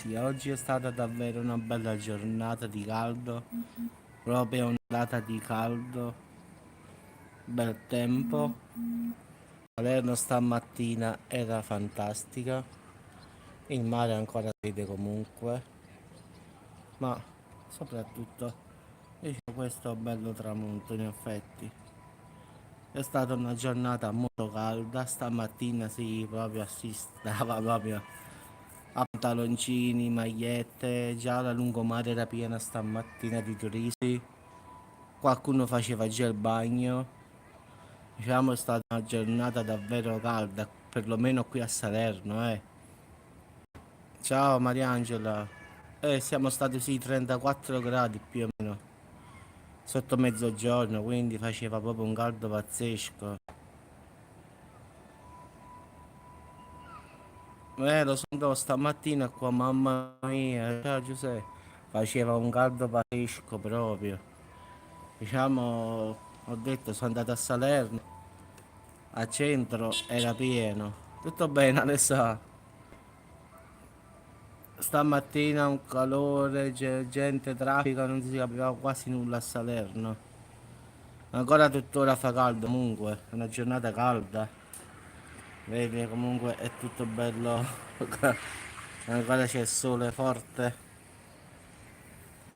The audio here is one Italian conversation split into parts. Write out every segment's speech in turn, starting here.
Sì, oggi è stata davvero una bella giornata di caldo, proprio ondata di caldo, bel tempo. Salerno stamattina era fantastica, il mare ancora si vede comunque, ma soprattutto questo bello tramonto in effetti. È stata una giornata molto calda, stamattina si proprio assistava proprio a pantaloncini, magliette, già la lungomare era piena stamattina di turisti, qualcuno faceva già il bagno, diciamo è stata una giornata davvero calda, perlomeno qui a Salerno, eh. Ciao Mariangela, siamo stati sui 34 gradi più o meno, sotto mezzogiorno, quindi faceva proprio un caldo pazzesco. Lo sento stamattina qua, mamma mia, ciao Giuseppe, faceva un caldo pazzesco proprio. Diciamo, ho detto, sono andato a Salerno, a centro era pieno. Tutto bene, adesso stamattina un calore, gente, traffico, non si capiva quasi nulla a Salerno. Ancora tuttora fa caldo comunque, è una giornata calda. Vedi, comunque è tutto bello, ancora c'è il sole forte,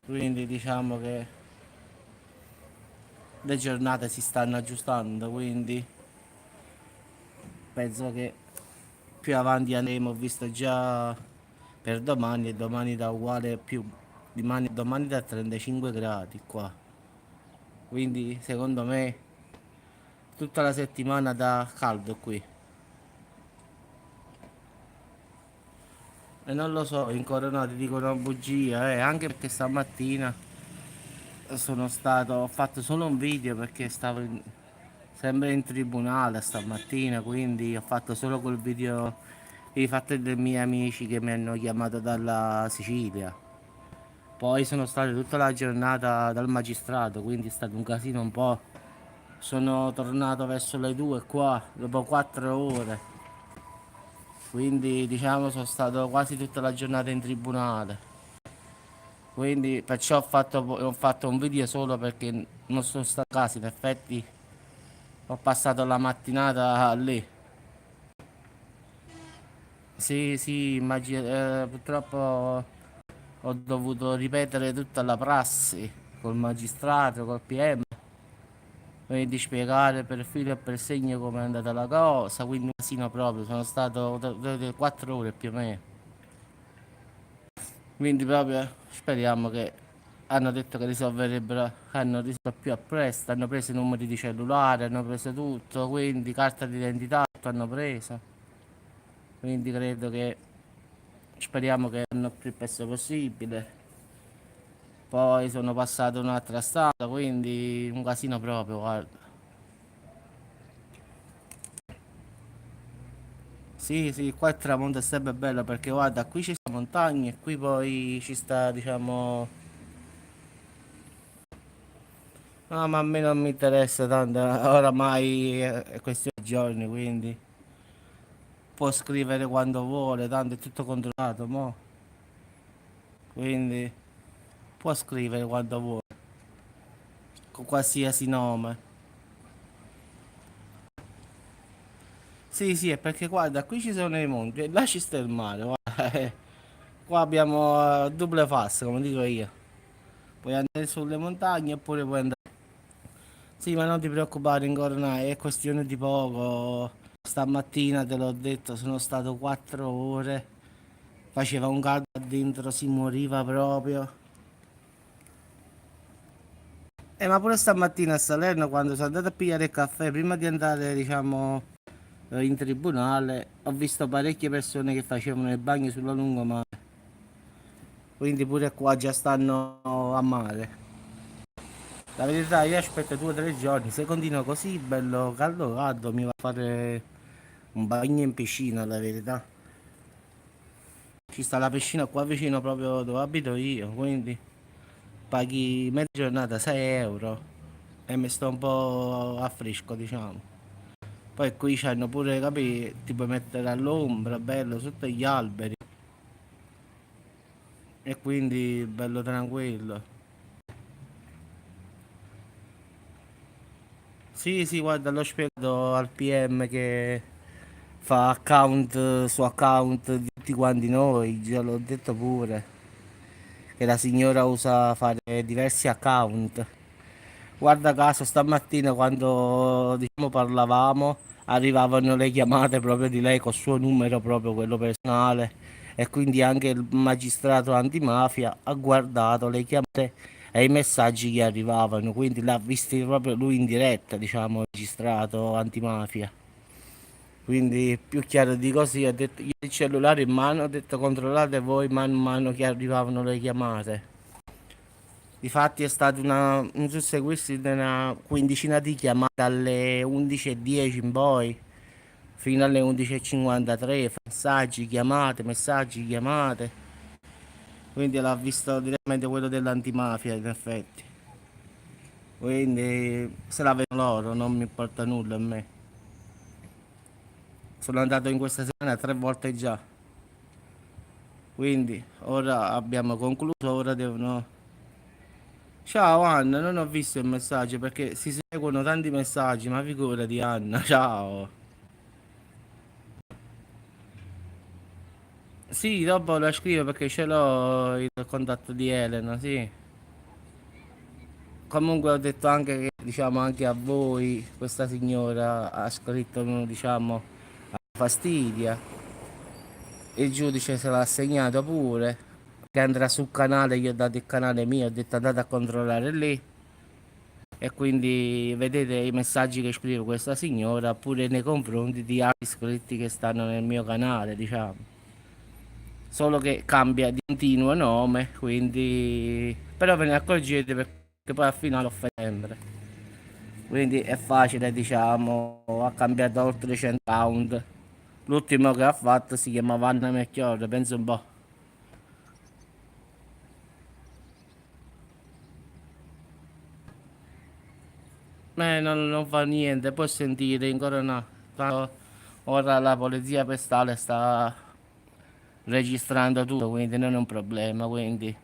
quindi diciamo che le giornate si stanno aggiustando, quindi penso che più avanti andremo. Ho visto già per domani e domani da uguale più domani da 35 gradi qua, quindi secondo me tutta la settimana da caldo qui. E non lo so, in Corona ti dico una bugia, anche perché stamattina ho fatto solo un video perché sempre in tribunale stamattina, quindi ho fatto solo quel video, i fatti dei miei amici che mi hanno chiamato dalla Sicilia. Poi sono stato tutta la giornata dal magistrato, quindi è stato un casino un po'. Sono tornato verso le 2 qua, dopo 4 ore. Quindi diciamo sono stato quasi tutta la giornata in tribunale. Quindi perciò ho fatto un video solo perché non sono stato a casa, in effetti ho passato la mattinata lì. Sì, sì, purtroppo ho dovuto ripetere tutta la prassi col magistrato, col PM. Quindi spiegare per filo e per segno come è andata la cosa, quindi un casino proprio, sono stato 4 ore più o meno. Quindi proprio speriamo che hanno detto che hanno risolto più a presto, hanno preso i numeri di cellulare, hanno preso tutto, quindi carta d'identità, tutto hanno preso. Quindi credo che speriamo che hanno più presto possibile. Poi sono passato un'altra strada, quindi un casino proprio, guarda. Sì, sì, qua il tramonto è sempre bello perché guarda, qui ci sta montagna e qui poi ci sta, diciamo. No, ma a me non mi interessa tanto, oramai è questione di giorni, quindi può scrivere quando vuole, tanto è tutto controllato, mo. Quindi può scrivere quando vuole, con qualsiasi nome. Sì, sì, è perché guarda, qui ci sono i monti e là ci sta il mare, guarda, qua abbiamo double face, come dico io. Puoi andare sulle montagne oppure puoi andare. Sì, ma non ti preoccupare, Incorna, è questione di poco. Stamattina te l'ho detto, sono stato 4 ore. Faceva un caldo dentro, si moriva proprio. Ma pure stamattina a Salerno, quando sono andato a pigliare il caffè, prima di andare, diciamo, in tribunale, ho visto parecchie persone che facevano il bagno sulla lungomare. Quindi pure qua già stanno a mare. La verità, io aspetto 2 o 3 giorni. Se continua così, bello caldo, caldo, mi va a fare un bagno in piscina, la verità. Ci sta la piscina qua vicino proprio dove abito io, quindi paghi mezza giornata 6 euro e mi sto un po' a fresco, diciamo. Poi qui c'hanno pure, capi, ti puoi mettere all'ombra, bello, sotto gli alberi. e quindi bello tranquillo. Sì, sì, guarda, l'ho spiegato al PM che fa account su account di tutti quanti noi, già l'ho detto pure, che la signora usa fare diversi account. Guarda caso, stamattina quando diciamo parlavamo, arrivavano le chiamate proprio di lei col suo numero proprio quello personale e quindi anche il magistrato antimafia ha guardato le chiamate e i messaggi che arrivavano, quindi l'ha visti proprio lui in diretta, diciamo, il magistrato antimafia. Quindi più chiaro di così, ha detto, io il cellulare in mano, ho detto controllate voi man mano che arrivavano le chiamate. Difatti è stata un susseguirsi di una quindicina di chiamate dalle 11:10 in poi fino alle 11:53, messaggi, chiamate. Quindi l'ha visto direttamente quello dell'antimafia in effetti. Quindi se la vedono loro, non mi importa nulla a me. Sono andato in questa settimana 3 volte già. Quindi ora abbiamo concluso, ora devono. Ciao Anna, non ho visto il messaggio perché si seguono tanti messaggi, ma figurati Anna, ciao. Sì, dopo la scrivo perché ce l'ho il contatto di Elena, sì. Comunque ho detto anche che, diciamo, anche a voi questa signora ha scritto, diciamo, a fastidia. Il giudice se l'ha assegnato pure, che andrà sul canale, gli ho dato il canale mio, ho detto andate a controllare lì. E quindi vedete i messaggi che scrive questa signora pure nei confronti di altri iscritti che stanno nel mio canale, diciamo. Solo che cambia di continuo nome, quindi. Però ve ne accorgete perché poi al finale lo fa sempre. Quindi è facile, diciamo, ha cambiato oltre 100 account. L'ultimo che ha fatto si chiama Anna Melchiorre, penso un po'. Non fa niente, può sentire ancora no. Ora la polizia postale sta registrando tutto, quindi non è un problema. Quindi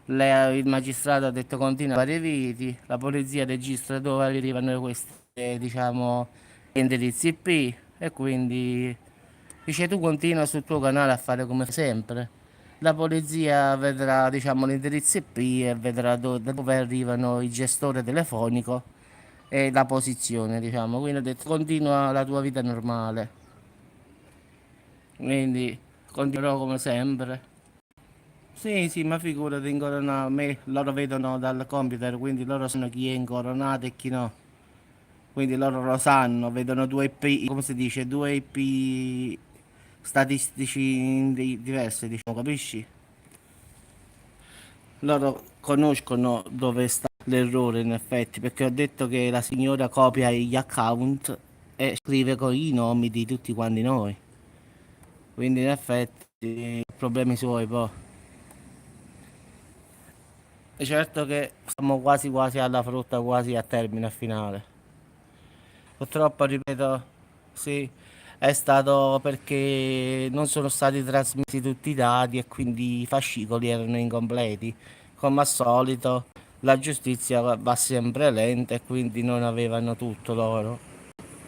il magistrato ha detto continua a fare riti, la polizia registra dove arrivano questi, diciamo, indirizzi IP e quindi dice tu continua sul tuo canale a fare come sempre. La polizia vedrà, diciamo, l'indirizzo IP e vedrà dove arrivano il gestore telefonico e la posizione, diciamo. Quindi ho detto continua la tua vita normale. Quindi continuerò come sempre. Sì, sì, ma figurati, incoronare me, loro vedono dal computer, quindi loro sanno chi è incoronato e chi no. Quindi loro lo sanno, vedono due IP, come si dice, due IP statistici diversi, diciamo, capisci? Loro conoscono dove sta l'errore in effetti, perché ho detto che la signora copia gli account e scrive con i nomi di tutti quanti noi. Quindi in effetti problemi suoi poi. E certo che siamo quasi quasi alla frutta, quasi a termine finale. Purtroppo, ripeto, sì, è stato perché non sono stati trasmessi tutti i dati e quindi i fascicoli erano incompleti. Come al solito, la giustizia va sempre lenta e quindi non avevano tutto loro.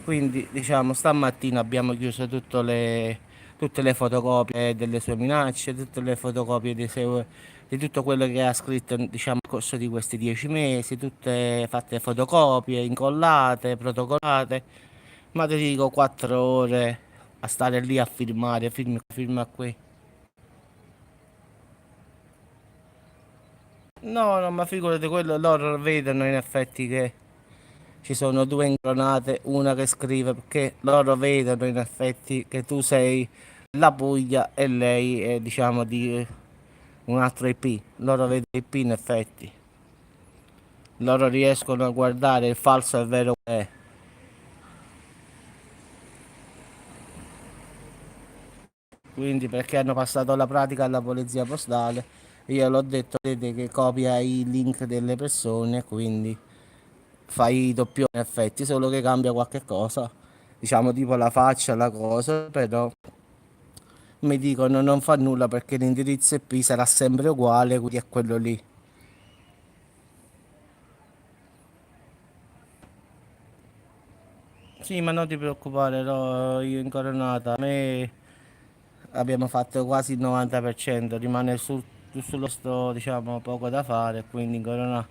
Quindi, diciamo, stamattina abbiamo chiuso tutte le fotocopie delle sue minacce, tutte le fotocopie di tutto quello che ha scritto, diciamo, nel corso di questi 10 mesi, tutte fatte fotocopie, incollate, protocollate. Ma ti dico 4 ore a stare lì a firmare, firma qui. No, no, ma figurati, quello loro vedono in effetti che ci sono due ingranate, una che scrive perché loro vedono in effetti che tu sei la Puglia e lei è diciamo di un altro IP. Loro vedono IP in effetti. Loro riescono a guardare il falso e il vero che è. Quindi perché hanno passato la pratica alla polizia postale, io l'ho detto, vedete che copia i link delle persone, quindi fai doppio effetti, solo che cambia qualche cosa, diciamo tipo la faccia, la cosa, però mi dicono non fa nulla perché l'indirizzo IP sarà sempre uguale, quindi è quello lì. Sì, ma non ti preoccupare, no, io in coronata, a me abbiamo fatto quasi il 90%, rimane sullo sto, diciamo, poco da fare, quindi in coronata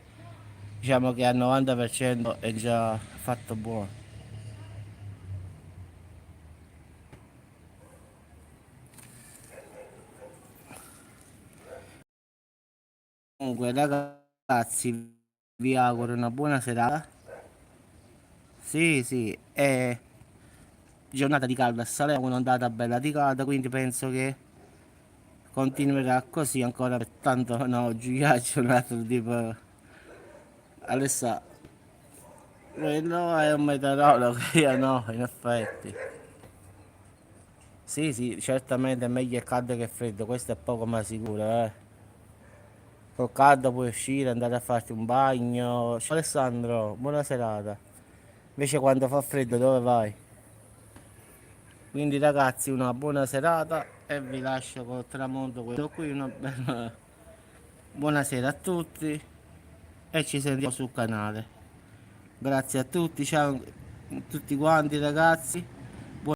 diciamo che al 90% è già fatto buono. Comunque ragazzi, vi auguro una buona serata. Sì, sì, è giornata di caldo a Salerno, un'ondata bella di caldo, quindi penso che continuerà così ancora per tanto, no, ghiaccio, un altro tipo. Alessà, quello è un meteorologo, io no, in effetti. Sì, sì, certamente è meglio il caldo che il freddo, questo è poco ma sicuro, eh. Col caldo puoi uscire, andare a farti un bagno. Ciao Alessandro, buona serata. Invece quando fa freddo dove vai? Quindi ragazzi una buona serata e vi lascio col tramonto questo qui, una bella buonasera a tutti e ci sentiamo sul canale. Grazie a tutti, ciao a tutti quanti ragazzi.